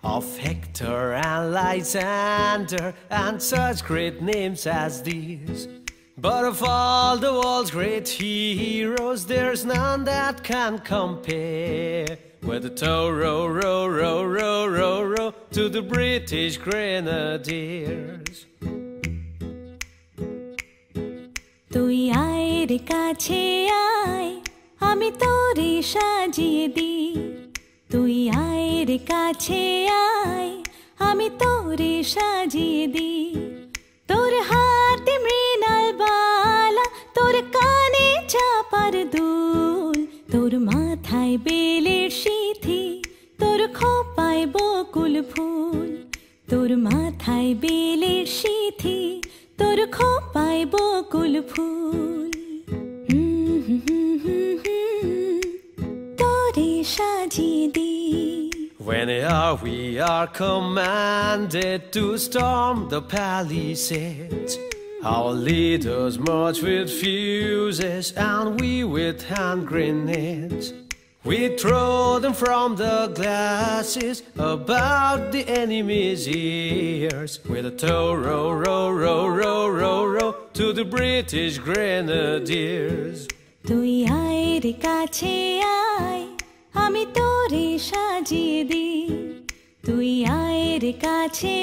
of Hector and Lysander and such great names as these. But of all the world's great heroes, there's none that can compare with the row, row, row, row, row, row to the British Grenadiers. তুই আয় রে কাছে আয় আমি তোরে সাজিয়ে দিই তুই আয় রে কাছে আয় আমি তোরে সাজিয়ে দিই তোর হাতে মৃণাল বালা তোর কানে চাপার দুল তোর মাথায় বেলের সিথি তোর খোপায় বকুল ফুল তোর মাথায় বেলের সিথি তোর খোপায় বকুল ফুল তোরে সাজিয়ে দিই Whenever we are commanded to storm the palisades, our leaders march with fuses and we with hand grenades. We throw them from the glasses about the enemy's ears with a tow, row, row, row, row, row, row to the British Grenadiers. তুই আয় রে কাছে আয় আমি তোরে সাজিয়ে দিই তুই আয় রে কাছে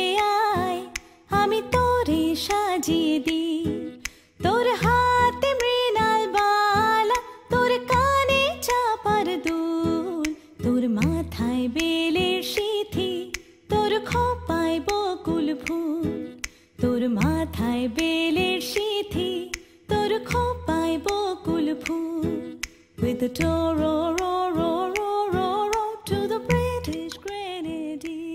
আয় আমি তোরে সাজিয়ে দিই তোর হাতে মৃণাল বালা তোর কানে চাপার দুল তোর মাথায় বেলের সিথি তোর খোপায় বকুল ফুল তোর মাথায় বেলের সিথি তোর খোপায় বকুল ফুল with the row, row,